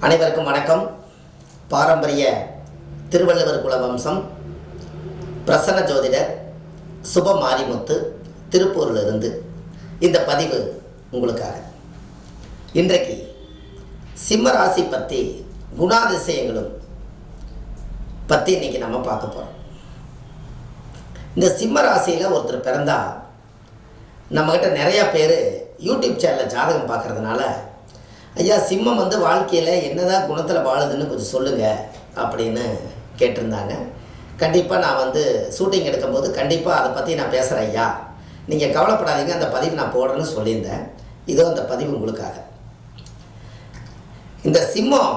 அனைவருக்கும் வணக்கம். பாரம்பரிய திருவள்ளுவர் குல வம்சம் பிரசன்ன ஜோதிடர் சுப மாரிமுத்து திருப்பூரிலிருந்து இந்த பதிவு உங்களுக்காக. இன்றைக்கு சிம்ம ராசி பற்றி குணாதிசயங்களும் பற்றி இன்றைக்கி நம்ம பார்க்க போகிறோம். இந்த சிம்ம ராசியில் ஒருத்தர் பிறந்தால் நம்மக்கிட்ட நிறையா பேர் யூடியூப் சேனலில் ஜாதகம் பார்க்குறதுனால, ஐயா சிம்மம் வாழ்க்கையில் என்னதான் குணத்தில் வாழுதுன்னு கொஞ்சம் சொல்லுங்கள் அப்படின்னு கேட்டிருந்தாங்க. கண்டிப்பாக நான் ஷூட்டிங் எடுக்கும்போது கண்டிப்பாக அதை பற்றி நான் பேசுகிறேன் ஐயா, நீங்கள் கவலைப்படாதீங்க, அந்த பதிவு நான் போடுறேன்னு சொல்லியிருந்தேன். இதோ அந்த பதிவு உங்களுக்காக. இந்த சிம்மம்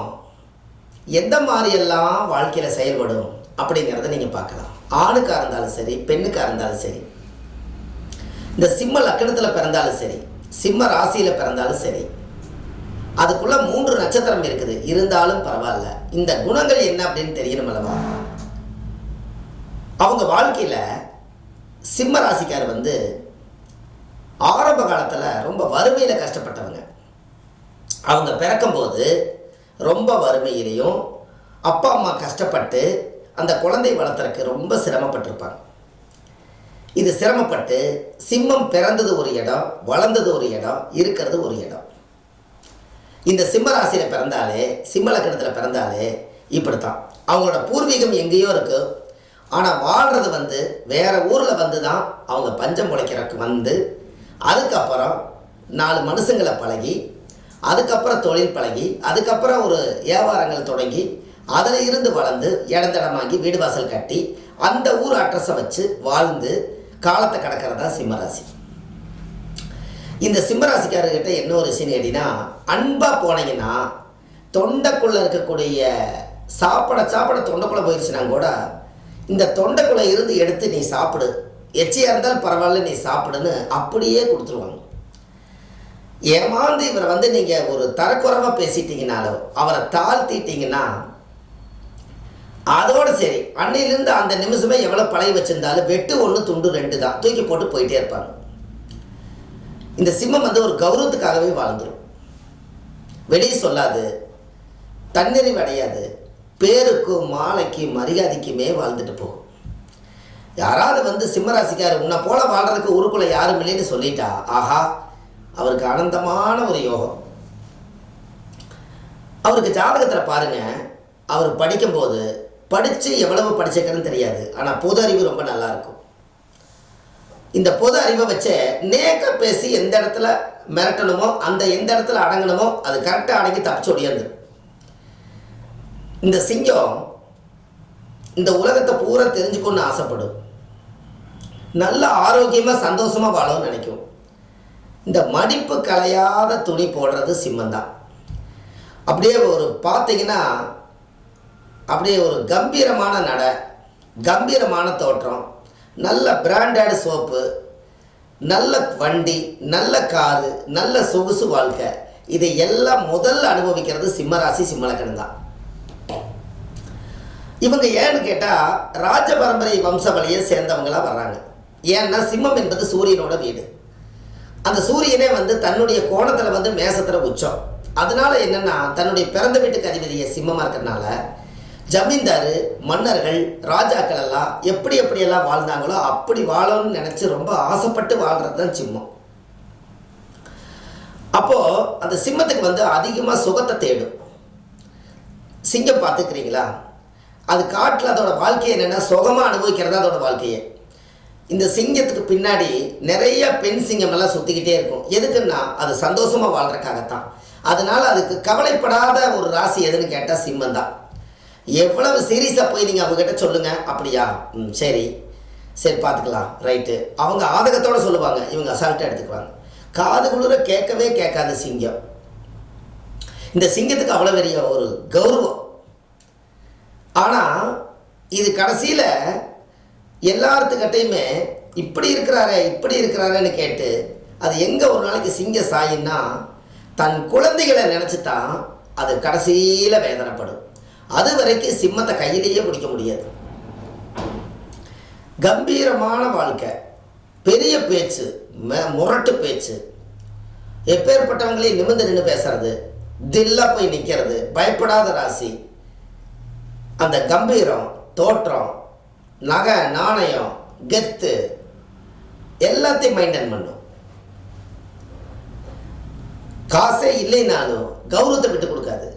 எந்த மாதிரியெல்லாம் வாழ்க்கையில் செயல்படும் அப்படிங்கிறத நீங்கள் பார்க்கலாம். ஆணுக்காக இருந்தாலும் சரி, பெண்ணுக்காக இருந்தாலும் சரி, இந்த சிம்ம லக்கணத்தில் பிறந்தாலும் சரி, சிம்ம ராசியில் பிறந்தாலும் சரி, அதுக்குள்ளே 3 நட்சத்திரம் இருக்குது. இருந்தாலும் பரவாயில்ல, இந்த குணங்கள் என்ன அப்படின்னு தெரியணும் அல்லவா? அவங்க வாழ்க்கையில் சிம்ம ராசிக்கார் ஆரம்ப காலத்தில் ரொம்ப வறுமையில் கஷ்டப்பட்டவங்க. அவங்க பிறக்கும்போது ரொம்ப வறுமையிலையும் அப்பா அம்மா கஷ்டப்பட்டு அந்த குழந்தை வளர்த்துறதுக்கு ரொம்ப சிரமப்பட்டிருப்பாங்க. இது சிரமப்பட்டு சிம்மம் பிறந்தது ஒரு இடம், வளர்ந்தது ஒரு இடம், இருக்கிறது ஒரு இடம். இந்த சிம்ம ராசியில் பிறந்தாலே, சிம்ம லக்கணத்தில் பிறந்தாலே இப்படித்தான். அவங்களோட பூர்வீகம் எங்கேயோ இருக்குது, ஆனால் வாழ்கிறது வேறு ஊரில் தான் அவங்க பஞ்சம் முளைக்கிறதுக்கு அதுக்கப்புறம் 4 மனுஷங்களை பழகி, அதுக்கப்புறம் தொழில் பழகி, அதுக்கப்புறம் ஒரு வியாபாரங்கள் தொடங்கி, அதில் இருந்து வளர்ந்து இடந்தடமாகி வீடு வாசல் கட்டி அந்த ஊர் அட்ரஸை வச்சு வாழ்ந்து காலத்தை கடக்கிறதா சிம்மராசி. இந்த சிம்மராசிக்காரர்கிட்ட என்ன ஒரு விஷயம் கேட்டிங்கன்னா, அன்பாக போனீங்கன்னா தொண்டைக்குள்ளே இருக்கக்கூடிய சாப்பிட தொண்டைக்குள்ளே போயிடுச்சுன்னா கூட இந்த தொண்டைக்குள்ளே இருந்து எடுத்து நீ சாப்பிடு, எச்சியாக இருந்தாலும் பரவாயில்ல நீ சாப்பிடுன்னு அப்படியே கொடுத்துருவாங்க. ஏமாந்து இவரை நீங்கள் ஒரு தரக்குறைவாக பேசிட்டீங்கனாலோ அவரை தாழ்த்திட்டீங்கன்னா அதோடு சரி, அன்னையிலேருந்து அந்த நிமிஷமே எவ்வளோ பழகி வச்சுருந்தாலும் வெட்டு 1 துண்டு 2 தான், தூக்கி போட்டு போயிட்டே இருப்பாங்க. இந்த சிம்மம் ஒரு கௌரவத்துக்காகவே வாழ்ந்துடும். வெளியே சொல்லாது, தன்னிறைவு அடையாது, பேருக்கும் மாலைக்கு மரியாதைக்குமே வாழ்ந்துட்டு போகும். யாராவது சிம்மராசிக்கார் உன்னை போல வாழ்கிறதுக்கு ஊருக்குள்ளே யாரும் இல்லைன்னு சொல்லிட்டா, ஆஹா அவருக்கு ஆனந்தமான ஒரு யோகம். அவருக்கு ஜாதகத்தில் பாருங்கள், அவர் படிக்கும்போது படித்து எவ்வளவு படிச்சிருக்கிறன்னு தெரியாது, ஆனால் பொது அறிவு ரொம்ப நல்லாயிருக்கும். இந்த பொது அறிவை வச்சு நேக்க பேசி எந்த இடத்துல மிரட்டணுமோ, அந்த எந்த இடத்துல அடங்கணுமோ அது கரெக்டாக அடங்கி தப்பிச்சு ஓடியாந்து. இந்த சிங்கம் இந்த உலகத்தை பூரா தெரிஞ்சுக்கணும்னு ஆசைப்படும். நல்ல ஆரோக்கியமாக சந்தோஷமாக வாழணும்னு நினைக்கும். இந்த மடிப்பு கலையாத துணி போடுறது சிம்மந்தான். அப்படியே ஒரு பார்த்தீங்கன்னா அப்படியே ஒரு கம்பீரமான நடை, கம்பீரமான தோற்றம், நல்ல பிராண்டட் சோப்பு, நல்ல வண்டி, நல்ல காரு, நல்ல சொகுசு வாழ்க்கை, இதை எல்லாம் முதல்ல அனுபவிக்கிறது சிம்மராசி சிம்மலக்கணம் தான். இவங்க ஏன்னு கேட்டால் ராஜ பரம்பரை வம்ச வழியை சேர்ந்தவங்களாக வர்றாங்க. ஏன்னா சிம்மம் என்பது சூரியனோட வீடு. அந்த சூரியனே தன்னுடைய கோணத்தில் மேசத்தில் உச்சம். அதனால என்னென்னா தன்னுடைய பிறந்த வீட்டுக்கு அதிபதியை சிம்மமாக இருக்கிறதுனால ஜமீன்தார், மன்னர்கள், ராஜாக்கள் எல்லாம் எப்படியெல்லாம் வாழ்ந்தாங்களோ அப்படி வாழணும்னு நினச்சி ரொம்ப ஆசைப்பட்டு வாழ்கிறது தான் சிம்மம். அப்போது அந்த சிம்மத்துக்கு அதிகமாக சுகத்தை தேடும். சிங்கம் பார்த்துக்கிறீங்களா? அது காட்டில் அதோட வாழ்க்கையை என்னென்னா சுகமாக அனுபவிக்கிறதா அதோட வாழ்க்கையை. இந்த சிங்கத்துக்கு பின்னாடி நிறைய பெண் சிங்கமெல்லாம் சுற்றிக்கிட்டே இருக்கும். எதுக்குன்னா அது சந்தோஷமாக வாழ்கிறதுக்காகத்தான். அதனால் அதுக்கு கவலைப்படாத ஒரு ராசி எதுன்னு கேட்டால் சிம்மம் தான். எவ்வளவு சீரியஸாக போய் நீங்கள் அவங்ககிட்ட சொல்லுங்கள், அப்படியா சரி சரி பார்த்துக்கலாம் ரைட்டு, அவங்க ஆதகத்தோடு சொல்லுவாங்க, இவங்க அசால்ட்டாக எடுத்துக்குவாங்க. காது குளிர கேட்கவே கேட்காது சிங்கம். இந்த சிங்கத்துக்கு அவ்வளோ பெரிய ஒரு கௌரவம். ஆனால் இது கடைசியில் எல்லாத்துக்கிட்டையுமே இப்படி இருக்கிறாருன்னு கேட்டு அது எங்கே ஒரு நாளைக்கு சிங்க சாயின்னா தன் குழந்தைகளை நினச்சி தான் அது கடைசியில் வேதனைப்படும். அது வரைக்கும் சிம்மத்தை கையிலேயே பிடிக்க முடியாது. கம்பீரமான வாழ்க்கை, பெரிய பேச்சு, முரட்டு பேச்சு, எப்பேற்பட்டவங்களையும் நிமிர்ந்து நின்று பேசுறது, தில்லா போய் நிற்கிறது, பயப்படாத ராசி, அந்த கம்பீரம், தோற்றம், நகை நாணயம், கெத்து எல்லாத்தையும் மெயின்டைன் பண்ணும். காசே இல்லைனாலும் கௌரவத்தை விட்டு கொடுக்காது.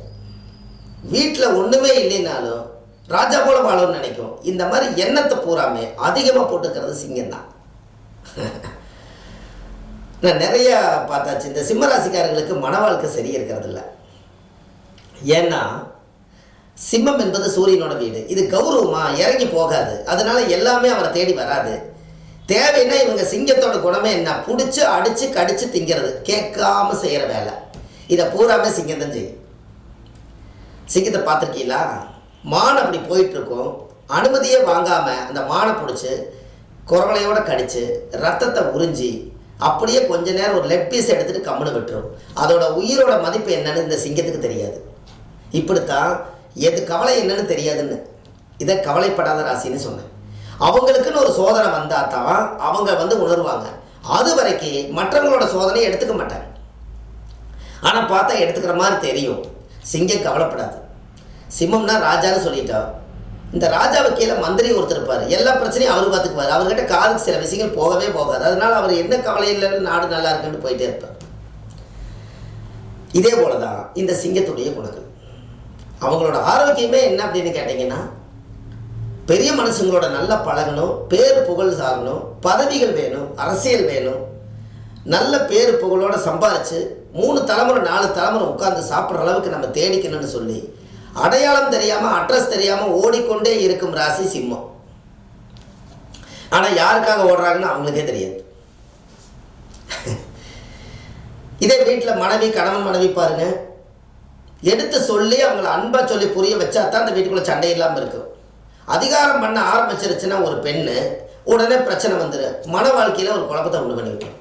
வீட்டில் ஒன்றுமே இல்லைனாலும் ராஜா போல வாழணும்னு நினைக்கும். இந்த மாதிரி எண்ணத்தை பூராமே அதிகமாக போட்டுக்கிறது சிங்கம் தான். நான் நிறைய பார்த்தாச்சு. இந்த சிம்மராசிக்காரர்களுக்கு மன வாழ்க்கை சரி இருக்கிறது இல்லை. ஏன்னா சிம்மம் என்பது சூரியனோட வீடு. இது கௌரவமாக இறங்கி போகாது. அதனால எல்லாமே அவரை தேடி வராது. தேவைன்னா இவங்க சிங்கத்தோட குணமே என்ன, பிடிச்சி அடித்து கடித்து திங்கிறது, கேட்காம செய்கிற வேலை. இதை பூராமே சிங்கம் தான் செய்யும். சிங்கத்தை பார்த்துருக்கீங்களா? மான் அப்படி போயிட்டுருக்கும், அனுமதியே வாங்காமல் அந்த மானை பிடிச்சி குரவலையோடு கடித்து ரத்தத்தை உறிஞ்சி அப்படியே கொஞ்ச நேரம் ஒரு லெக் பீஸ் எடுத்துகிட்டு கம்முன்னு விட்டுரும். அதோட உயிரோட மதிப்பு என்னன்னு இந்த சிங்கத்துக்கு தெரியாது. இப்படித்தான் எது கவலை என்னன்னு தெரியாதுன்னு இதை கவலைப்படாத ராசின்னு சொன்னேன். அவங்களுக்குன்னு ஒரு சோதனை வந்தால் தான் அவங்க உணர்வாங்க. அது வரைக்கும் மற்றவங்களோட சோதனையை எடுத்துக்க மாட்டாங்க. ஆனால் பார்த்தா எடுத்துக்கிற மாதிரி தெரியும். சிங்கம் கவலைப்படாது. சிம்மம்னா ராஜான்னு சொல்லிட்டா, இந்த ராஜாவை கீழே மந்திரி ஒருத்தர் இருப்பார். எல்லா பிரச்சனையும் அவர் பார்த்துக்குவார். அவர்கிட்ட காதுக்கு சில விஷயங்கள் போகவே போகாது. அதனால அவர் என்ன கவலை இல்லைன்னு நாடு நல்லா இருக்குன்னு போயிட்டே இருப்பார். இதே போல தான் இந்த சிங்கத்துடைய குணங்கள். அவங்களோட ஆரோக்கியமே என்ன அப்படின்னு கேட்டிங்கன்னா, பெரிய மனுஷங்களோட நல்லா பழகணும், பேர் புகழ் சாகணும், பதவிகள் வேணும், அரசியல் வேணும், நல்ல பேர் புகழோட சம்பாரித்து 3 தலைமுறை 4 தலைமுறை உட்கார்ந்து சாப்பிட்ற அளவுக்கு நம்ம தேடிக்கணும்னு சொல்லி அடையாளம் தெரியாமல் அட்ரஸ் தெரியாமல் ஓடிக்கொண்டே இருக்கும் ராசி சிம்மம். ஆனால் யாருக்காக ஓடுறாங்கன்னு அவங்களுக்கே தெரியாது. இதே வீட்டில் மனைவி, கணவன் மனைவி பாருங்க, எடுத்து சொல்லி அவங்கள அன்பா சொல்லி புரிய வச்சா தான் அந்த வீட்டுக்குள்ள சண்டை இல்லாமல் இருக்கும். அதிகாரம் பண்ண ஆரம்பிச்சிருச்சுன்னா ஒரு பெண்ணு, உடனே பிரச்சனை வந்துடும். மன வாழ்க்கையில் ஒரு குழப்பத்தை உண்டு பண்ணிவிட்டோம்.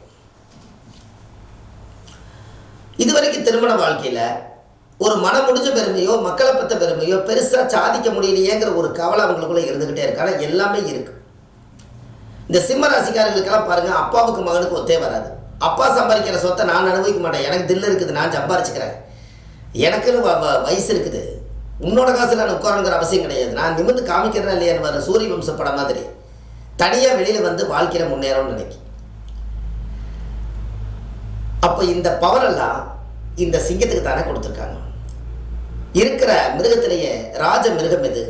இது வரைக்கும் திருமண வாழ்க்கையில் ஒரு மனம் முடிஞ்ச பெருமையோ மக்களை பற்ற பெருமையோ பெருசாக சாதிக்க முடியலையேங்கிற ஒரு கவலை அவங்களுக்குள்ளே இருந்துக்கிட்டே இருக்கு. ஆனால் எல்லாமே இருக்கு. இந்த சிம்ம ராசிக்காரர்களுக்கெல்லாம் பாருங்கள், அப்பாவுக்கு மகனுக்கு ஒத்தே வராது. அப்பா சம்பாதிக்கிற சொத்தை நான் அனுபவிக்க மாட்டேன், எனக்கு தில்லு இருக்குது, நான் சம்பாரிச்சுக்கிறேன், எனக்குன்னு வயசு இருக்குது, உன்னோட காசு நான் உட்காரங்கிற அவசியம் கிடையாது, நான் நிமிர்ந்து காமிக்கிறேன் இல்லையான்னு வர சூரிய வம்ச படம் மாதிரி தனியாக வெளியில் வந்து வாழ்க்கையில் முன்னேறோம்னு நினைக்கி. அப்போ இந்த பவரெல்லாம் இந்த சிங்கத்துக்கு தானே கொடுத்துருக்காங்க. இருக்கிற மிருகத்திலேயே ராஜ மிருகம் எது?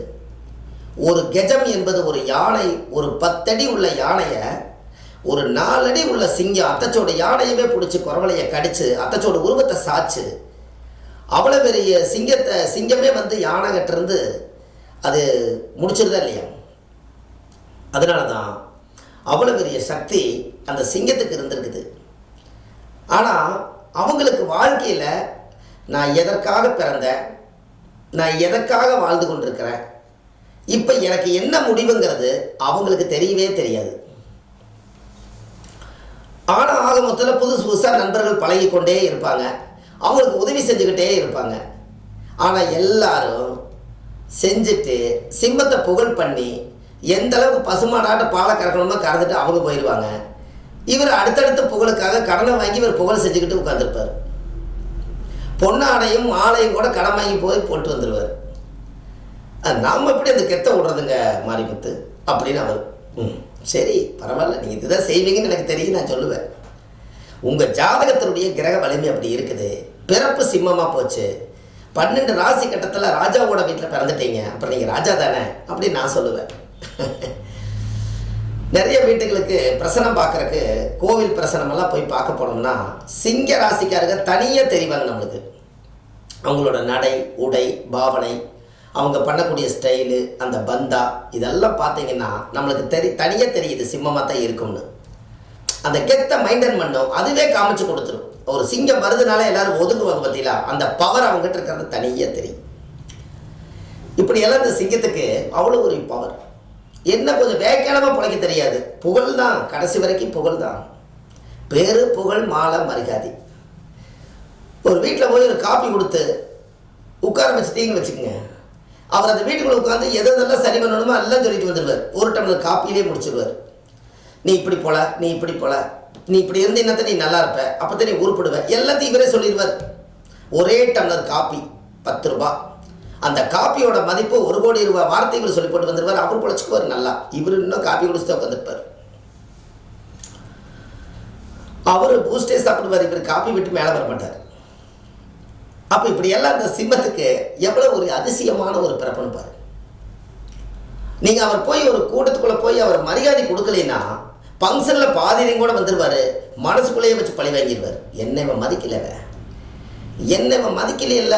ஒரு கெஜம் என்பது ஒரு யானை. ஒரு 10 அடி உள்ள யானையை ஒரு 4 அடி உள்ள சிங்கம் அத்தச்சோட யானையவே பிடிச்சி குரவலையை கடிச்சு அத்தச்சோட உருவத்தை சாச்சு அவ்வளோ பெரிய சிங்கமே வந்து யானை கிட்டிருந்து அது முடிச்சிருதா இல்லையா? அதனால தான் அவ்வளோ பெரிய சக்தி அந்த சிங்கத்துக்கு இருந்திருக்குது. ஆனால் அவங்களுக்கு வாழ்க்கையில் நான் எதற்காக பிறந்தேன், நான் எதற்காக வாழ்ந்து கொண்டிருக்கிறேன், இப்போ எனக்கு என்ன முடிவுங்கிறது அவங்களுக்கு தெரியவே தெரியாது. ஆனால் ஆக மொத்தத்தில் புதுசாக நண்பர்கள் பழகி கொண்டே இருப்பாங்க, அவங்களுக்கு உதவி செஞ்சுக்கிட்டே இருப்பாங்க. ஆனால் எல்லாரும் செஞ்சுட்டு சிம்மத்தை புகழ் பண்ணி எந்த அளவுக்கு பசுமாடாட்ட பாலை கறக்கணுமோ கறந்துட்டு அவங்க போயிடுவாங்க. இவர் அடுத்தடுத்த புகழுக்காக கடனை வாங்கி இவர் புகழ் செஞ்சுக்கிட்டு உட்காந்துருப்பார். பொன்னாடையும் மாலையும் கூட கடன் வாங்கி போய் போட்டு வந்துடுவார். நாம் எப்படி அந்த கெத்த விடுறதுங்க மாரிமுத்து அப்படின்னு அவர், சரி பரவாயில்ல, நீங்கள் இதுதான் செய்வீங்கன்னு எனக்கு தெரியும், நான் சொல்லுவேன். உங்கள் ஜாதகத்தினுடைய கிரக வலிமை அப்படி இருக்குது. பிறப்பு சிம்மமாக போச்சு, 12 ராசி கட்டத்தில் ராஜாவோட வீட்டில் பிறந்துட்டீங்க, அப்புறம் நீங்கள் ராஜா தானே அப்படின்னு நான் சொல்லுவேன். நிறைய வீட்டுகளுக்கு பிரசனம் பார்க்குறக்கு கோவில் பிரசனமெல்லாம் போய் பார்க்க போனோம்னா சிங்க ராசிக்காரங்க தனியாக தெரிவாங்க நம்மளுக்கு. அவங்களோட நடை, உடை, பாவனை, அவங்க பண்ணக்கூடிய ஸ்டைலு, அந்த பந்தா, இதெல்லாம் பார்த்தீங்கன்னா நம்மளுக்கு தனியாக தெரியுது சிம்மமாக தான் இருக்கும்னு. அந்த கெத்தை மெயின்டைன் பண்ணும், அதுவே காமிச்சு கொடுத்துரும். ஒரு சிங்கம் வருதுனால எல்லாரும் ஒதுங்குவாங்க பார்த்தீங்களா, அந்த பவர் அவங்ககிட்ட இருக்கிறது தனியாக தெரியும். இப்படியெல்லாம் இந்த சிங்கத்துக்கு அவ்வளோ ஒரு பவர். என்ன கொஞ்சம் வேக்கானமாக பிழைக்க தெரியாது, புகழ் தான், கடைசி வரைக்கும் புகழ் தான். பேரு புகழ் மாலை மரியாதை. ஒரு வீட்டில் போய் ஒரு காப்பி கொடுத்து உட்கார வச்சுட்டீங்கன்னு வச்சுக்கோங்க, அவர் அந்த வீட்டுக்குள்ளே உட்காந்து எதெல்லாம் சரி பண்ணணுமோ எல்லாம் சொல்லிட்டு வந்துடுவார். ஒரு டம்ளர் காப்பியிலே முடிச்சிடுவார். நீ இப்படி போல, நீ இப்படி போல, நீ இப்படி இருந்து என்னத்த நீ நல்லா இருப்ப, அப்போதான் நீ உருப்படுவ, எல்லாத்தையும் இவரே சொல்லிடுவார். ஒரே டம்ளர் காப்பி 10 ரூபா. அந்த காப்பியோட மதிப்பு 1 கோடி ரூபாய். வார்த்தை இவர் சொல்லி போட்டு வந்துருவார். அவர் பொழைச்சிக்குவார் நல்லா. இவர் இன்னும் காப்பி குடிச்சுட்டு உட்காந்துருப்பார். அவர் பூஸ்டே சாப்பிடுவார். இவர் காப்பி விட்டு மேலே வர மாட்டார். அப்போ இப்படியெல்லாம் இந்த சிம்மத்துக்கு எவ்வளோ ஒரு அதிசயமான ஒரு பிறப்புன்னு பாரு. நீங்கள் அவர் போய் ஒரு கூட்டத்துக்குள்ளே போய் அவர் மரியாதை கொடுக்கலைன்னா ஃபங்க்ஷனில் பாதிரியும் கூட வந்துடுவார். மனசுக்குள்ளேயே வச்சு பழி வாங்கிடுவார். என்ன இவன் மதிக்கலைங்க, என்ன இவன் மதிக்கலையில்ல,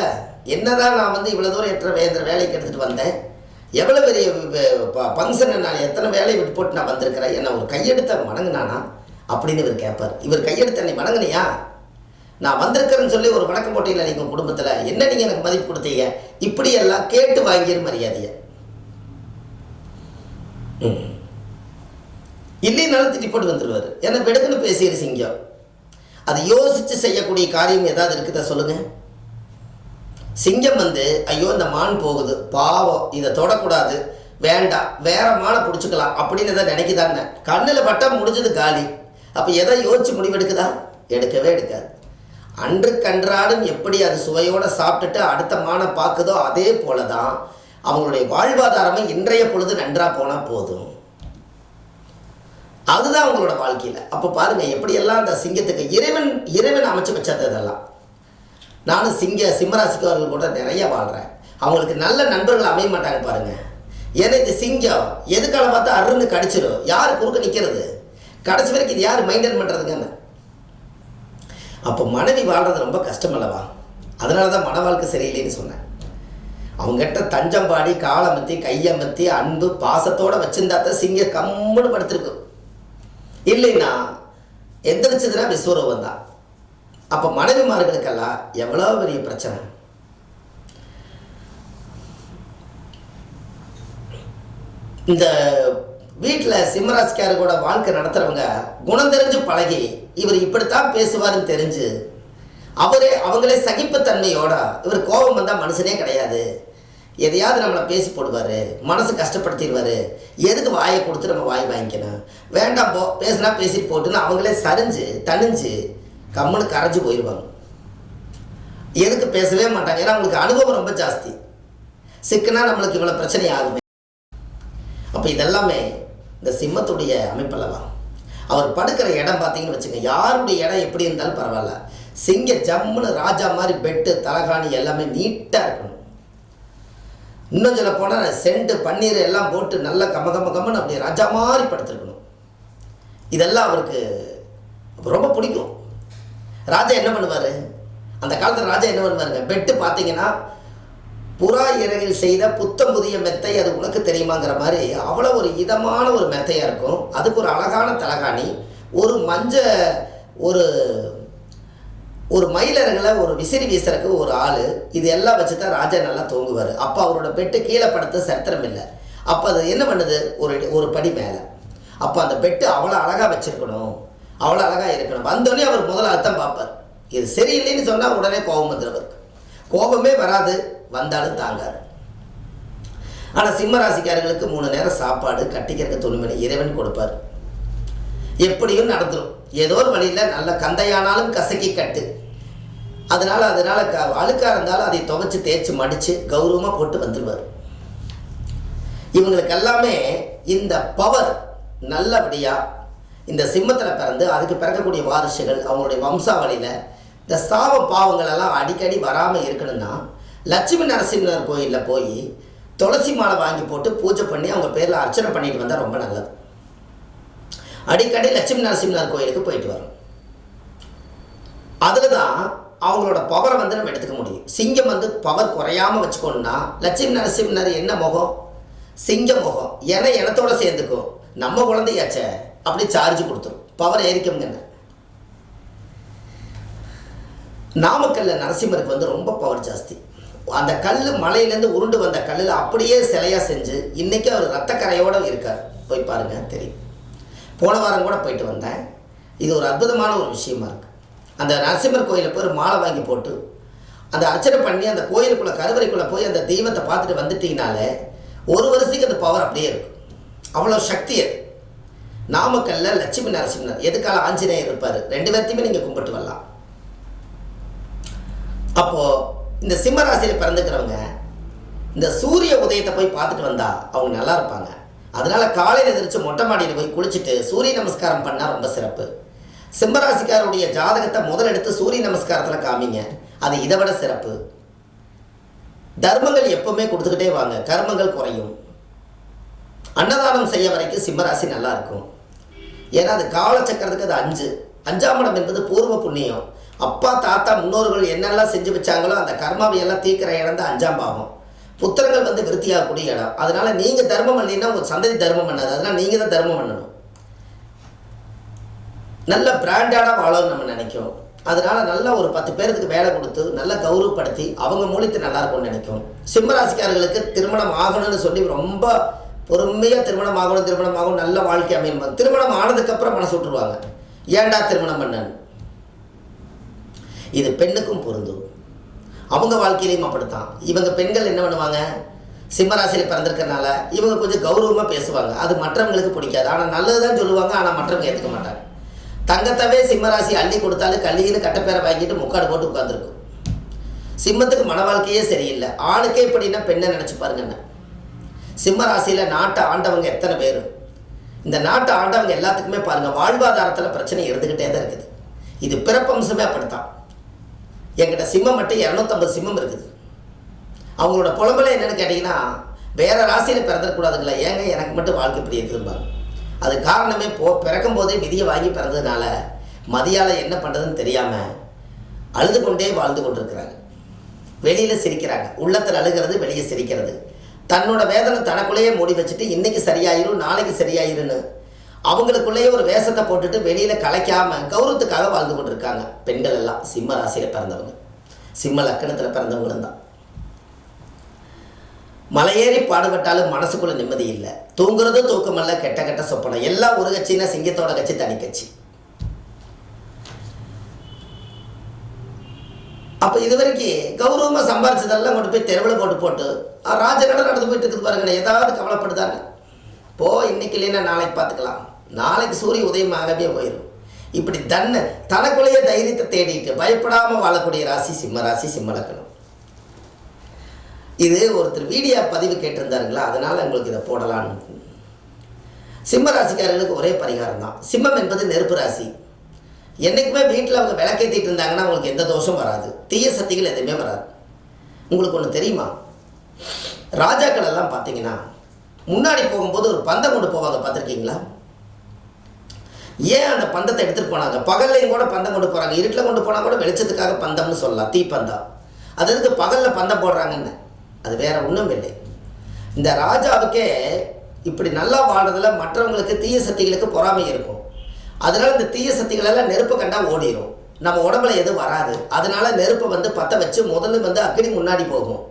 என்னதான் நான் வந்து இவ்வளோ தூரம் இந்த வேலைக்கு எடுத்துகிட்டு வந்தேன், எவ்வளோ பெரிய ஃபங்க்ஷனை நான் எத்தனை வேலையை விட்டு போட்டு நான் வந்திருக்கிறேன், என்ன ஒரு கையெடுத்த வணங்கினானா அப்படின்னு இவர் கேட்பார். இவர் கையெடுத்த என்னை வணங்கினியா, நான் வந்திருக்கிறேன்னு சொல்லி ஒரு வணக்கம் போட்டியில் நீங்கள் குடும்பத்தில் என்ன நீங்கள் எனக்கு மதிப்பு கொடுத்தீங்க, இப்படியெல்லாம் கேட்டு வாங்கிய மரியாதையை. இல்லைனாலும் திட்டி போட்டு வந்துடுவார். ஏன்னா வெடுக்குன்னு பேசிடு சிங்கம். அது யோசித்து செய்யக்கூடிய காரியம் ஏதாவது இருக்குதா சொல்லுங்கள். சிங்கம் வந்து ஐயோ இந்த மான் போகுது பாவம், இதை தொடக்கூடாது, வேண்டாம், வேற மானை பிடிச்சிக்கலாம் அப்படின்னு எதாவது நினைக்குதான்னு கண்ணில் பட்டா முடிஞ்சது காலி. அப்போ எதை யோசிச்சு முடிவெடுக்குதா? எடுக்கவே எடுக்காது. அன்றுக்கன்றாடும் எப்படி அது சுவையோடு சாப்பிட்டுட்டு அடுத்த மானை பார்க்குதோ அதே போல தான் அவங்களுடைய வாழ்வாதாரமே இன்றைய பொழுது நன்றாக போனால் போதும். அதுதான் அவங்களோட வாழ்க்கையில். அப்போ பாருங்கள் எப்படியெல்லாம் அந்த சிங்கத்துக்கு இறைவன் அமைச்சு வச்சது. இதெல்லாம் நானும் சிம்மராசிக்காரர்கள் கூட நிறைய வாழ்கிறேன். அவங்களுக்கு நல்ல நண்பர்கள் அமைய மாட்டாங்க பாருங்கள். ஏன்னா இது சிங்கம் எதுக்கால பார்த்தா அருன்னு கடிச்சிடும். யார் குறுக்க நிற்கிறது? கடைசி வரைக்கும் இது யார் மெயின்டைன் பண்ணுறதுங்கன்னு. அப்போ மனைவி வாழ்கிறது ரொம்ப கஷ்டம் அல்லவா? அதனால தான் மன வாழ்க்கை சரியில்லைன்னு சொன்னேன். அவங்ககிட்ட தஞ்சம்பாடி காலமத்தி கையமத்தி அன்பு பாசத்தோடு வச்சுருந்தா தான் சிங்கம் கம்முன்னு படுத்திருக்கும். இல்லைன்னா எந்திரிச்சதுன்னா விஸ்வரூபம் தான். அப்போ மனைவிமார்களுக்கெல்லாம் எவ்வளோ பெரிய பிரச்சனை. இந்த வீட்டில் சிம்மராசிக்காரர் கூட வாழ்க்கை நடத்துகிறவங்க குணம் தெரிஞ்சு பழகி இவர் இப்படித்தான் பேசுவாருன்னு தெரிஞ்சு அவங்களே சகிப்புத்தன்மையோட, இவர் கோபம் வந்தால் மனுஷனே கிடையாது, எதையாவது நம்மளை பேசி போடுவார், மனசு கஷ்டப்படுத்திடுவார், எதுக்கு வாயை கொடுத்து நம்ம வாய் வாங்கிக்கணும், வேண்டாம் போ பேசுனா பேசிட்டு போட்டுன்னு அவங்களே சரிஞ்சு தணிஞ்சு கம்முன்னு கரைஞ்சி போயிடுவாங்க. எதுக்கு பேசவே மாட்டாங்க. ஏன்னா அவங்களுக்கு அனுபவம் ரொம்ப ஜாஸ்தி. சிக்குனா நம்மளுக்கு இவ்வளோ பிரச்சனை ஆகுமே. அப்போ இதெல்லாமே இந்த சிம்மத்துடைய அமைப்பல்லவா. அவர் படுக்கிற இடம் பார்த்தீங்கன்னு வச்சுங்க, யாருடைய இடம் எப்படி இருந்தாலும் பரவாயில்ல, சிங்க ஜம்முன்னு ராஜா மாதிரி பெட்டு தலகாணி எல்லாமே நீட்டாக இருக்கணும். இன்னும் சொல்ல போனால் செண்டு பன்னீர் எல்லாம் போட்டு நல்லா கம்மன்னு அப்படி ராஜா மாதிரி படுத்துருக்கணும். இதெல்லாம் அவருக்கு ரொம்ப பிடிக்கும். ராஜா என்ன பண்ணுவார், அந்த காலத்தில் ராஜா என்ன பண்ணுவாருங்க, பெட்டு பார்த்தீங்கன்னா புறா இறகில் செய்த புத்தம் புதிய மெத்தை, அது உனக்கு தெரியுமாங்கிற மாதிரி அவ்வளோ ஒரு இதமான ஒரு மெத்தையாக இருக்கும். அதுக்கு ஒரு அழகான தலகாணி, ஒரு ஒரு மயிலர்களை ஒரு விசிறி வீசுறதுக்கு ஒரு ஆள், இது எல்லாம் வச்சு தான் ராஜா நல்லா தூங்குவார். அப்போ அவரோட பெட்டு கீழே படுத்த சரித்திரம் இல்லை. அப்போ அது என்ன பண்ணுது, ஒரு படி மேலே. அப்போ அந்த பெட்டு அவ்வளோ அழகாக வச்சுருக்கணும், அவ்வளோ அழகாக இருக்கணும். வந்தோடனே அவர் முதல்ல அர்த்தம் பார்ப்பார். இது சரியில்லைன்னு சொன்னால் உடனே கோபம் வந்துடுவார். கோபமே வராது, வந்தாலும் தாங்காது. ஆனால் சிம்மராசிக்காரர்களுக்கு 3 நேரம் சாப்பாடு, கட்டிக்கிறதுக்கு துணிமணி இறைவன் கொடுப்பார். எப்படியும் நடந்துடும். ஏதோ ஒரு வழியில் நல்ல கந்தையானாலும் கசக்கி கட்டு. அதனால் அழுக்காக இருந்தாலும் அதை துவைச்சி தேய்ச்சி மடித்து கௌரவமாக போட்டு வந்துடுவார். இவங்களுக்கு எல்லாமே இந்த பவர் நல்லபடியாக இந்த சிம்மத்தில் பிறந்து அதுக்கு பிறக்கக்கூடிய வாரிசுகள் அவங்களுடைய வம்சாவளியில் இந்த சாப பாவங்கள் எல்லாம் அடிக்கடி வராமல் இருக்கணும்னா லட்சுமி நரசிம்மர் கோயிலில் போய் துளசி மாலை வாங்கி போட்டு பூஜை பண்ணி அவங்க பேரில் அர்ச்சனை பண்ணிட்டு வந்தால் ரொம்ப நல்லது. அடிக்கடி லட்சுமி நரசிம்மர் கோயிலுக்கு போயிட்டு வரும். அதில் தான் அவங்களோட பவரை வந்து நம்ம எடுத்துக்க முடியும். சிங்கம் வந்து பவர் குறையாமல் வச்சுக்கணுன்னா லட்சுமி நரசிம்மர் என்ன முகம், சிங்க முகம், எனத்தோட சேர்ந்துக்கும், நம்ம குழந்தையாச்ச அப்படி சார்ஜ் கொடுத்துரும், பவர் ஏறிக்குங்க. நாமக்கல்ல நரசிம்மருக்கு வந்து ரொம்ப பவர் ஜாஸ்தி. அந்த கல் மலையிலேருந்து உருண்டு வந்த கல்லில் அப்படியே சிலையாக செஞ்சு இன்றைக்கி அவர் ரத்தக்கரையோடு இருக்கார். போய் பாருங்கள் தெரியும். போன வாரம் கூட போயிட்டு வந்தேன். இது ஒரு அற்புதமான ஒரு விஷயமா இருக்குது. அந்த நரசிம்மர் கோயிலில் போய் ஒரு மாலை வாங்கி போட்டு அந்த அர்ச்சனை பண்ணி அந்த கோயிலுக்குள்ளே கருவறைக்குள்ளே போய் அந்த தெய்வத்தை பார்த்துட்டு வந்துட்டிங்கனாலே ஒரு வருஷத்துக்கு அந்த பவர் அப்படியே இருக்கும். அவ்வளோ சக்தி அது. நாமக்கல்ல லட்சுமி நரசிம்மர், எதுக்கால ஆஞ்சநேயர் இருப்பார், 2 பேர்த்தையுமே நீங்கள் கும்பிட்டு வரலாம். அப்போது இந்த சிம்ம ராசியில் பிறந்துக்கிறவங்க இந்த சூரிய உதயத்தை போய் பார்த்துட்டு வந்தால் அவங்க நல்லா இருப்பாங்க. அதனால் காலையில் எதிர்த்து மொட்டை மாடியில் போய் குளிச்சுட்டு சூரிய நமஸ்காரம் பண்ணால் ரொம்ப சிறப்பு. சிம்மராசிக்காரருடைய ஜாதகத்தை முதல் எடுத்து சூரிய நமஸ்காரத்தில் காமிங்க, அது இதை விட சிறப்பு. தர்மங்கள் எப்பவுமே கொடுத்துக்கிட்டே வாங்க, கர்மங்கள் குறையும். அன்னதானம் செய்ய வரைக்கும் சிம்மராசி நல்லா இருக்கும். ஏன்னா அது காலச்சக்கரத்துக்கு அது 5ஆம் இடம் என்பது பூர்வ புண்ணியம். அப்பா தாத்தா முன்னோர்கள் என்னெல்லாம் செஞ்சு வச்சாங்களோ அந்த கர்மாவை எல்லாம் தீக்கிற இடம் தான் 5ஆம் பாவம். புத்திரங்கள் வந்து விருத்தியாகக்கூடிய இடம். அதனால நீங்கள் தர்மம் பண்ணீங்கன்னா உங்கள் சந்ததி தர்மம் பண்ணாது. அதனால் நீங்கள் தான் தர்மம் பண்ணணும். நல்ல பிராண்டாக வாழணும்னு நம்ம நினைக்கும். அதனால நல்லா ஒரு 10 பேருக்கு வேலை கொடுத்து நல்லா கௌரவப்படுத்தி அவங்க மூலித்து நல்லா இருக்கும்னு நினைக்கும். சிம்மராசிக்காரர்களுக்கு திருமணம் ஆகணும்னு சொல்லி ரொம்ப பொறுமையாக திருமணம் ஆகணும் நல்ல வாழ்க்கை அமையும். திருமணம் ஆனதுக்கப்புறம் மனசு விட்டுருவாங்க, ஏன்டா திருமணம் பண்ணன்னு. இது பெண்ணுக்கும் பொருந்தும், அவங்க வாழ்க்கையிலையும் அப்படித்தான். இவங்க பெண்கள் என்ன பண்ணுவாங்க, சிம்மராசியில் பிறந்திருக்கிறனால இவங்க கொஞ்சம் கௌரவமாக பேசுவாங்க. அது மற்றவங்களுக்கு பிடிக்காது. ஆனால் நல்லது தான் சொல்லுவாங்க, ஆனால் மற்றவங்க ஏற்றுக்க மாட்டாங்க. தங்கத்தவே சிம்மராசி அள்ளி கொடுத்தாலும் கல்லின்னு கட்டப்பேரை வாங்கிட்டு முக்காடு போட்டு உட்காந்துருக்கும். சிம்மத்துக்கு மன வாழ்க்கையே சரியில்லை. ஆணுக்கே இப்படின்னா பெண்ணை நினச்சி பாருங்கண்ணே. சிம்மராசியில் நாட்டை ஆண்டவங்க எத்தனை பேர். இந்த நாட்டை ஆண்டவங்க எல்லாத்துக்குமே பாருங்கள் வாழ்வாதாரத்தில் பிரச்சனை இருந்துக்கிட்டே தான் இருக்குது. இது பிறப்பம்சமே அப்படித்தான். என்கிட்ட சிம்மம் மட்டும் 250 சிம்மம் இருக்குது. அவங்களோட புலம்பலை என்னென்னு கேட்டிங்கன்னா, வேறு ராசியில் பிறந்துடக்கூடாதுங்களா, ஏங்க எனக்கு மட்டும் வாழ்க்கை இப்படி இருக்குதும்பாங்க. அது காரணமே பிறக்கும் போதே விதியை வாங்கி பிறந்ததுனால மதியால் என்ன பண்ணுறதுன்னு தெரியாமல் அழுது கொண்டே வாழ்ந்து கொண்டிருக்கிறாங்க. வெளியில் சிரிக்கிறாங்க, உள்ளத்தில் அழுகிறது, வெளியே சிரிக்கிறது. தன்னோட வேதனை தனக்குள்ளேயே மூடி வச்சுட்டு இன்றைக்கி சரியாயிரும் நாளைக்கு சரியாயிருன்னு அவங்களுக்குள்ளேயே ஒரு வேஷத்தை போட்டுட்டு வெளியில் கலைக்காமல் கௌரவத்துக்காக வாழ்ந்து கொண்டிருக்காங்க பெண்கள் எல்லாம். சிம்ம ராசியில் பிறந்தவங்க, சிம்ம லக்கணத்தில் பிறந்தவங்களும் தான். மலையேறி பாடுபட்டாலும் மனசுக்குள்ள நிம்மதி இல்லை. தூங்குறது தூக்கமல்ல, கெட்ட கெட்ட சொப்பனம். எல்லாம் ஒரு கட்சின்னா சிங்கத்தோட கட்சி தனி கட்சி. அப்போ இது வரைக்கும் கௌரவமாக சம்பாரிச்சதெல்லாம் கொண்டு போய் தெருவில் போட்டு ராஜகடை நடந்து போயிட்டு இருக்குது பாருங்க. ஏதாவது கவலைப்படுதாங்க, போ இன்னைக்கு இல்லைன்னா நாளைக்கு பார்த்துக்கலாம், நாளைக்கு சூரிய உதயமாகவே போயிடும். இப்படி தனக்குள்ளேயே தைரியத்தை தேடிட்டு பயப்படாமல் வாழக்கூடிய ராசி சிம்ம ராசி, சிம்ம லக்கணம். இது ஒருத்தர் வீடியோ பதிவு கேட்டிருந்தாருங்களா, அதனால் உங்களுக்கு இதை போடலான்னு. சிம்ம ராசிக்காரர்களுக்கு ஒரே பரிகாரம் தான். சிம்மம் என்பது நெருப்பு ராசி. என்றைக்குமே வீட்டில் அவங்க விளக்கேற்றிட்டு இருந்தாங்கன்னா அவங்களுக்கு எந்த தோஷம் வராது, தீய சக்திகள் எதுவுமே வராது. உங்களுக்கு ஒன்று தெரியுமா, ராஜாக்கள் எல்லாம் பார்த்தீங்கன்னா முன்னாடி போகும்போது ஒரு பந்தம் கொண்டு போவாங்க, பார்த்துருக்கீங்களா? ஏன் அந்த பந்தத்தை எடுத்துகிட்டு போனாங்க? பகல்லையும் கூட பந்தம் கொண்டு போகிறாங்க, இருட்டில் கொண்டு போனால் கூட வெளிச்சத்துக்காக பந்தம்னு சொல்லலாம், தீப்பந்தம். அது எதுக்கு பகலில் பந்தம் போடுறாங்கன்னு? அது வேற ஒன்றும் இல்லை. இந்த ராஜாவுக்கே இப்படி நல்லா வாழ்றதுல மற்றவங்களுக்கு தீய சக்திகளுக்கு பொறாமை இருக்கும். அதனால இந்த தீய சக்திகளெல்லாம் நெருப்பு கண்டா ஓடிடும், நம்ம உடம்புல எதுவும் வராது. அதனால நெருப்பை வந்து பற்ற வச்சு முதல்ல அக்னி முன்னாடி போகும்,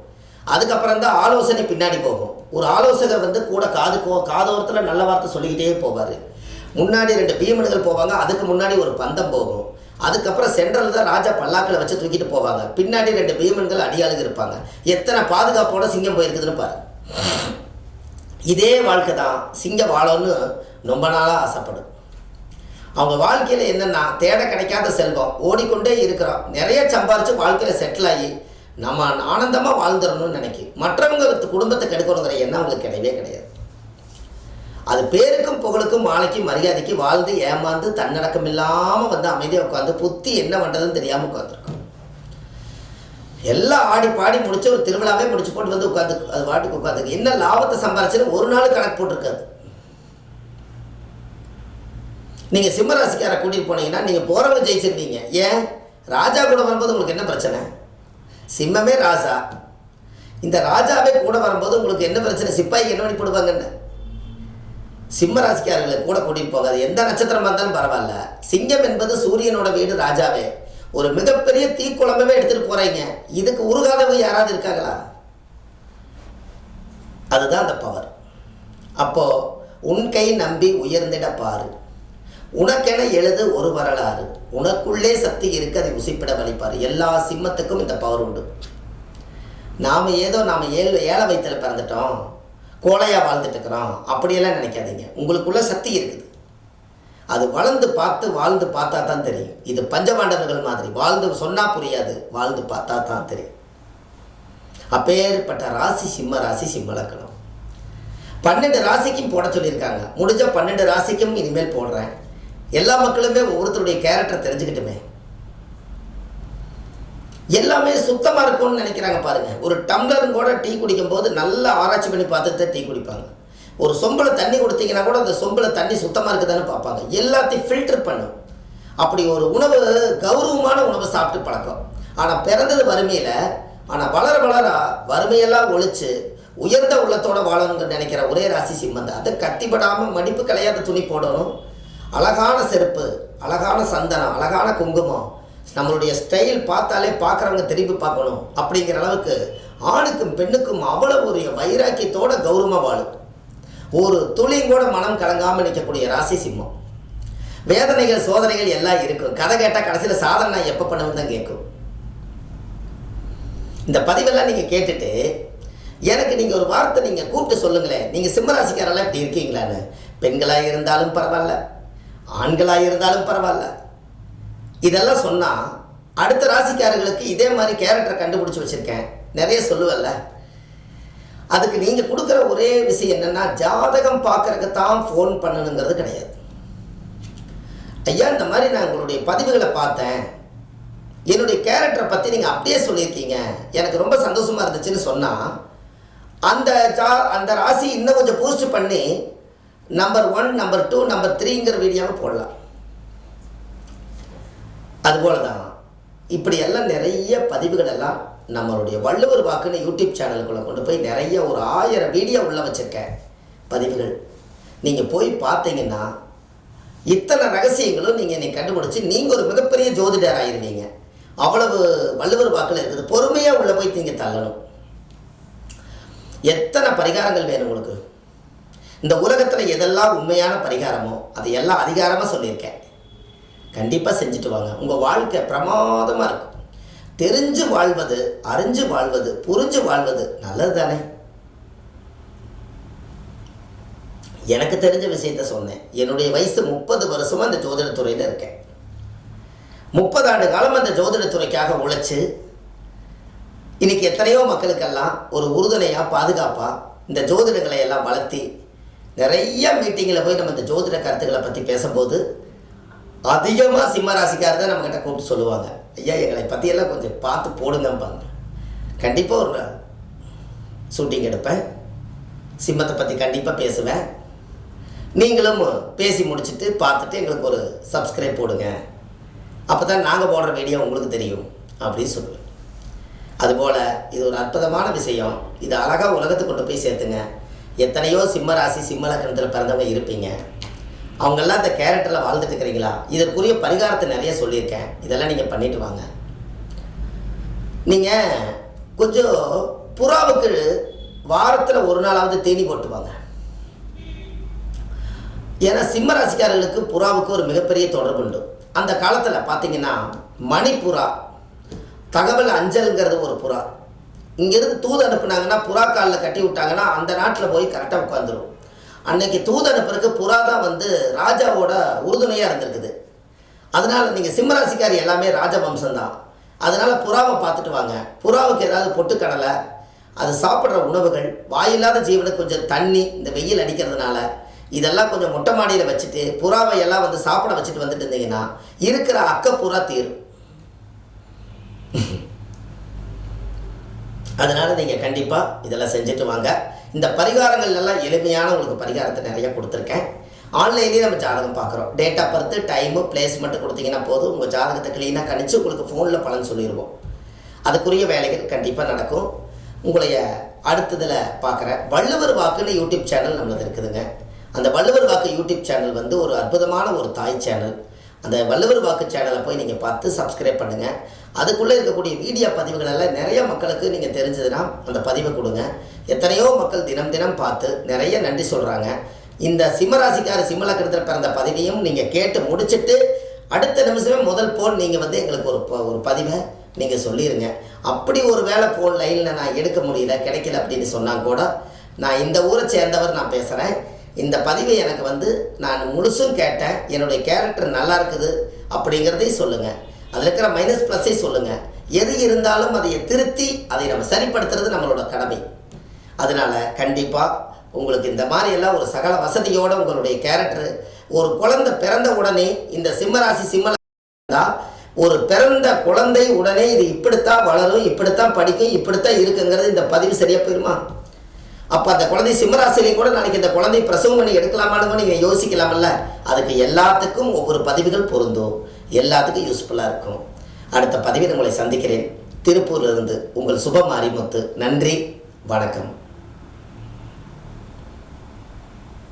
அதுக்கப்புறம் தான் ஆலோசனை பின்னாடி போகும். ஒரு ஆலோசகர் கூட காதோரத்தில் நல்ல வார்த்தை சொல்லிக்கிட்டே போவார். முன்னாடி 2 பீமன்கள் போவாங்க, அதுக்கு முன்னாடி ஒரு பந்தம் போகும். அதுக்கப்புறம் சென்ட்ரல் தான் ராஜா பல்லாக்களை வச்சு தூக்கிட்டு போவாங்க, பின்னாடி 2 பீமன்கள் அடியாளுங்க இருப்பாங்க. எத்தனை பாதுகாப்போட சிங்கம் போயிருக்குதுன்னு பாரு. இதே வாழ்க்கை தான் சிங்கம் வாழணும்னு ரொம்ப நாளாக ஆசைப்படும். அவங்க வாழ்க்கையில் என்னென்னா தேட கிடைக்காத செல்வம், ஓடிக்கொண்டே இருக்கிறோம், நிறைய சம்பாரித்து வாழ்க்கையில் செட்டில் ஆகி நம்ம ஆனந்தமாக வாழ்ந்துடணும்னு நினைக்கும். மற்றவங்க குடும்பத்தை கெடுக்கணுங்கிற எண்ணம் அவங்களுக்கு கிடையவே கிடையாது. அது பேருக்கும் புகழுக்கும் மாலைக்கும் மரியாதைக்கு வாழ்ந்து ஏமாந்து தன்னடக்கம் இல்லாமல் அமைதியாக உட்காந்து புத்தி என்ன பண்ணுறதுன்னு தெரியாமல் உட்காந்துருக்கும். எல்லாம் ஆடி பாடி முடிச்சு ஒரு திருவிழாவே முடிச்சு போட்டு உட்காந்து அது வாட்டுக்கு உட்காந்து என்ன லாபத்தை சம்பாரிச்சுன்னு ஒரு நாள் கணக்கு போட்டிருக்காது. நீங்கள் சிம்மராசிக்காரை கூட்டிகிட்டு போனீங்கன்னா நீங்கள் போகிறவங்க ஜெயிச்சிருக்கீங்க. ஏன்? ராஜா கூட வரும்போது உங்களுக்கு என்ன பிரச்சனை? சிம்மமே ராஜா, இந்த ராஜாவே கூட வரும்போது உங்களுக்கு என்ன பிரச்சனை? சிப்பாய்க்கு என்ன பண்ணி போடுவாங்கன்னு. சிம்ம ராசிக்காரர்களை கூட கூட்டிகிட்டு போங்க, அது எந்த நட்சத்திரமாக இருந்தாலும் பரவாயில்ல. சிங்கம் என்பது சூரியனோட வீடு, ராஜாவே. ஒரு மிகப்பெரிய தீக்குழம்பவே எடுத்துகிட்டு போகிறீங்க, இதுக்கு உருகாதவங்க யாராவது இருக்காங்களா? அதுதான் அந்த பவர். அப்போது உன் கை நம்பி உயர்ந்திட பாரு, உனக்கென எழுது ஒரு வரலாறு, உனக்குள்ளே சக்தி இருக்கு அதை உசிப்பிட வலிப்பார். எல்லா சிம்மத்துக்கும் இந்த பவர் உண்டு. நாம் ஏழை வயிற்றில் பிறந்துட்டோம், கோழையாக வாழ்ந்துட்டு இருக்கிறோம் அப்படியெல்லாம் நினைக்காதீங்க. உங்களுக்குள்ள சக்தி இருக்குது. அது வளர்ந்து பார்த்து வாழ்ந்து பார்த்தா தான் தெரியும். இது பஞ்சபாண்டவர்கள் மாதிரி வாழ்ந்து சொன்னால் புரியாது, வாழ்ந்து பார்த்தா தான் தெரியும். அப்பேற்பட்ட ராசி சிம்ம ராசி, சிம்ம லக்னம். 12 ராசிக்கும் போட சொல்லியிருக்காங்க. முடிஞ்ச 12 ராசிக்கும் இனிமேல் போடுறேன். எல்லா மக்களுமே ஒவ்வொருத்தருடைய கேரக்டர் தெரிஞ்சுக்கிட்டுமே. எல்லாமே சுத்தமாக இருக்கும்னு நினைக்கிறாங்க பாருங்கள். ஒரு டம்ளரும் கூட டீ குடிக்கும் போது நல்லா ஆராய்ச்சி பண்ணி பார்த்துட்டு டீ குடிப்பாங்க. ஒரு சொம்பில் தண்ணி கொடுத்தீங்கன்னா கூட அந்த சொம்பில் தண்ணி சுத்தமாக இருக்குதான்னு பார்ப்பாங்க. எல்லாத்தையும் ஃபில்டர் பண்ணும். அப்படி ஒரு உணவு கௌரவமான உணவை சாப்பிட்டு பழக்கம். ஆனால் பிறந்தது வறுமையில், ஆனால் வளர வளர வறுமையெல்லாம் ஒழிச்சு உயர்ந்த உள்ளத்தோட வாழணும்னு நினைக்கிற ஒரே ராசி சிம்மம் தான். அதை கத்திப்படாமல் மடிப்பு கலையாத துணி போடணும், அழகான செருப்பு, அழகான சந்தனம், அழகான குங்குமம், நம்மளுடைய ஸ்டைல் பார்த்தாலே பார்க்குறவங்க திரும்பி பார்க்கணும் அப்படிங்கிற அளவுக்கு ஆணுக்கும் பெண்ணுக்கும் அவ்வளோ ஒரு வைராக்கியத்தோட கௌரவமாக வாழும். ஒரு துளியும் கூட மனம் கலங்காமல் நிற்கக்கூடிய ராசி சிம்மம். வேதனைகள் சோதனைகள் எல்லாம் இருக்கும். கதை கேட்டால் கடைசியில் சாதனை நான் எப்போ பண்ணுவேன்னு தான் கேட்கும். இந்த பதிவெல்லாம் நீங்கள் கேட்டுட்டு எனக்கு நீங்கள் ஒரு வார்த்தை நீங்கள் கூப்பிட்டு சொல்லுங்களேன், நீங்கள் சிம்மராசிக்காரெல்லாம் இப்படி இருக்கீங்களான்னு. பெண்களாக இருந்தாலும் பரவாயில்ல, ஆண்களாக இருந்தாலும் பரவாயில்ல. இதெல்லாம் சொன்னால் அடுத்த ராசிக்காரர்களுக்கு இதே மாதிரி கேரக்டரை கண்டுபிடிச்சி வச்சுருக்கேன், நிறைய சொல்லுவல்ல. அதுக்கு நீங்கள் கொடுக்குற ஒரே விஷயம் என்னென்னா, ஜாதகம் பார்க்குறதுக்கு தான் ஃபோன் பண்ணணுங்கிறது கிடையாது. ஐயா இந்த மாதிரி நான் உங்களுடைய பதிவுகளை பார்த்தேன், என்னுடைய கேரக்டரை பற்றி நீங்கள் அப்படியே சொல்லியிருக்கீங்க, எனக்கு ரொம்ப சந்தோஷமாக இருந்துச்சுன்னு சொன்னால் அந்த ராசி இன்னும் கொஞ்சம் பூஸ்ட் பண்ணி நம்பர் 1, நம்பர் 2, நம்பர் 3ங்கிற வீடியோவை போடலாம். அதுபோல தான் இப்படியெல்லாம் நிறைய பதிவுகள் எல்லாம் நம்மளுடைய வள்ளுவர் வாக்குன்னு யூடியூப் சேனலுக்குள்ளே கொண்டு போய் நிறைய ஒரு 1000 வீடியோ உள்ள வச்சுருக்கேன் பதிவுகள். நீங்கள் போய் பார்த்தீங்கன்னா இத்தனை ரகசியங்களும் நீங்கள் கண்டுபிடிச்சி நீங்கள் ஒரு மிகப்பெரிய ஜோதிடர் ஆகிருவீங்க. அவ்வளவு வள்ளுவர் வாக்கில் இருக்குது. பொறுமையாக உள்ளே போய் நீங்கள் தள்ளணும். எத்தனை பரிகாரங்கள் வேணும் உங்களுக்கு? இந்த உலகத்தில் எதெல்லாம் உண்மையான பரிகாரமோ அதை எல்லாம் அதிகாரமாக சொல்லியிருக்கேன். கண்டிப்பாக செஞ்சுட்டு வாங்க. உங்கள் வாழ்க்கை பிரமாதமாக இருக்கும். தெரிஞ்சு வாழ்வது, அறிஞ்சு வாழ்வது, புரிஞ்சு வாழ்வது நல்லது தானே. எனக்கு தெரிஞ்ச விஷயத்த சொன்னேன். என்னுடைய வயசு 30 வருஷமாக அந்த ஜோதிடத்துறையில் இருக்கேன். 30 ஆண்டு காலம் அந்த ஜோதிடத்துறைக்காக உழைச்சி இன்றைக்கி எத்தனையோ மக்களுக்கெல்லாம் ஒரு உறுதுணையாக பாதுகாப்பாக இந்த ஜோதிடங்களை எல்லாம் வளர்த்தி நிறைய மீட்டிங்கில் போய் நம்ம இந்த ஜோதிட கருத்துக்களை பற்றி பேசும்போது அதிகமாக சிம்மராசிக்காரர் தான் நம்மக்கிட்ட கூப்பிட்டு சொல்லுவாங்க, ஐயா எங்களை பற்றியெல்லாம் கொஞ்சம் பார்த்து போடுங்கம்பாங்க. கண்டிப்பாக ஒரு ஷூட்டிங் எடுப்பேன், சிம்மத்தை பற்றி கண்டிப்பாக பேசுவேன். நீங்களும் பேசி முடிச்சுட்டு பார்த்துட்டு எங்களுக்கு ஒரு சப்ஸ்கிரைப் போடுங்க, அப்போ தான் நாங்கள் போடுற வீடியோ உங்களுக்கு தெரியும் அப்படின்னு சொல்லுவேன். அதுபோல் இது ஒரு அற்புதமான விஷயம். இது அழகாக உலகத்துக்கு கொண்டு போய் சேர்த்துங்க. எத்தனையோ சிம்ம ராசி சிம்ம லக்னத்தில் பிறந்தவங்க இருப்பீங்க. அவங்கெல்லாம் இந்த கேரக்டரில் வாழ்ந்துட்டு இருக்கிறீங்களா? இதற்குரிய பரிகாரத்தை நிறைய சொல்லியிருக்கேன். இதெல்லாம் நீங்கள் பண்ணிட்டு வாங்க. நீங்கள் கொஞ்சம் புறாவுக்கு வாரத்தில் ஒரு நாளாவது தீனி போட்டுவாங்க. ஏன்னா சிம்ம ராசிக்காரர்களுக்கு புறாவுக்கு ஒரு மிகப்பெரிய தொடர்பு உண்டு. அந்த காலத்தில் பார்த்தீங்கன்னா மணிப்புறா, தகவல் அஞ்சல்ங்கிறது ஒரு புறா. இங்கேருந்து தூது அனுப்புனாங்கன்னா புறா காலில் கட்டி விட்டாங்கன்னா அந்த நாட்டில் போய் கரெக்டாக உட்காந்துரும். அன்னைக்கு தூது அனுப்புறதுக்கு புறா தான் ராஜாவோட உறுதுணையாக இருந்திருக்குது. அதனால் நீங்கள் சிம்மராசிக்காரி எல்லாமே ராஜவம்சம்தான். அதனால் புறாவை பார்த்துட்டு வாங்க. புறாவுக்கு ஏதாவது பொட்டுக்கடலை, அது சாப்பிட்ற உணவுகள், வாயில்லாத ஜீவனுக்கு கொஞ்சம் தண்ணி, இந்த வெயில் அடிக்கிறதுனால இதெல்லாம் கொஞ்சம் மொட்டை மாடியில் வச்சுட்டு புறாவை எல்லாம் சாப்பிட வச்சுட்டு வந்துட்டு இருந்தீங்கன்னா இருக்கிற அக்கப்புறா தீரும். அதனால் நீங்கள் கண்டிப்பாக இதெல்லாம் செஞ்சுட்டு வாங்க. இந்த பரிகாரங்கள் எல்லாம் எளிமையான உங்களுக்கு பரிகாரத்தை நிறைய கொடுத்துருக்கேன். ஆன்லைன்லேயே நம்ம ஜாதகம் பார்க்குறோம். Date of birth, time, placement கொடுத்தீங்கன்னா போதும். உங்கள் ஜாதகத்தை க்ளீனாக கணிச்சு உங்களுக்கு ஃபோனில் பலன் சொல்லிடுவோம். அதுக்குரிய வேலைகள் கண்டிப்பாக நடக்கும். உங்களைய அடுத்ததில் பார்க்குற வள்ளுவர் வாக்குன்னு யூடியூப் சேனல் நம்மளது இருக்குதுங்க. அந்த வள்ளுவர் வாக்கு யூடியூப் சேனல் ஒரு அற்புதமான ஒரு தாய் சேனல். அந்த வள்ளுவர் வாக்கு சேனலை போய் நீங்கள் பார்த்து சப்ஸ்கிரைப் பண்ணுங்கள். அதுக்குள்ளே இருக்கக்கூடிய வீடியோ பதிவுகள் எல்லாம் நிறைய மக்களுக்கு நீங்கள் தெரிஞ்சதுன்னா அந்த பதிவை கொடுங்க. எத்தனையோ மக்கள் தினம் தினம் பார்த்து நிறைய நன்றி சொல்கிறாங்க. இந்த சிம்மராசிக்கார சிம்ம லக்னத்தில் பிறந்த பதிவையும் நீங்கள் கேட்டு முடிச்சுட்டு அடுத்த நிமிஷமே முதல் ஃபோன் நீங்கள் எங்களுக்கு ஒரு பதிவை நீங்கள் சொல்லிடுங்க. அப்படி ஒரு வேளை ஃபோன் லைனில் நான் எடுக்க முடியல, கிடைக்கல அப்படின்னு சொன்னால் கூட நான் இந்த ஊரை சேர்ந்தவர், நான் பேசுகிறேன், இந்த பதிவை எனக்கு வந்து நான் முழுசும் கேட்டேன், என்னுடைய கேரக்டர் நல்லா இருக்குது அப்படிங்கிறதையும் சொல்லுங்கள், அதில் இருக்கிற மைனஸ் ப்ளஸ்ஸை சொல்லுங்கள். எது இருந்தாலும் அதை திருத்தி அதை நம்ம சரிப்படுத்துறது நம்மளோட கடமை. அதனால் கண்டிப்பாக உங்களுக்கு இந்த மாதிரியெல்லாம் ஒரு சகல வசதியோடு உங்களுடைய கேரக்டர் ஒரு குழந்தை பிறந்த உடனே இந்த சிம்மராசி சிம்மராசி ஒரு பிறந்த குழந்தை உடனே இது இப்படித்தான் வளரும், இப்படித்தான் படிக்கும், இப்படித்தான் இருக்குங்கிறது இந்த பதிவு சரியாக போயிருமா? அப்போ அந்த குழந்தை சிம்மராசிலையும் கூட நாளைக்கு இந்த குழந்தை பிரசவம் பண்ணி எடுக்கலாமான்னு நீங்கள் யோசிக்கலாமல்ல. அதுக்கு எல்லாத்துக்கும் ஒவ்வொரு பதிவுகள் பொருந்தும், எல்லாத்துக்கும் யூஸ்ஃபுல்லாக இருக்கும். அடுத்த பதிவில் உங்களை சந்திக்கிறேன். திருப்பூரிலிருந்து உங்கள் சுப மாரிமுத்து. நன்றி, வணக்கம்.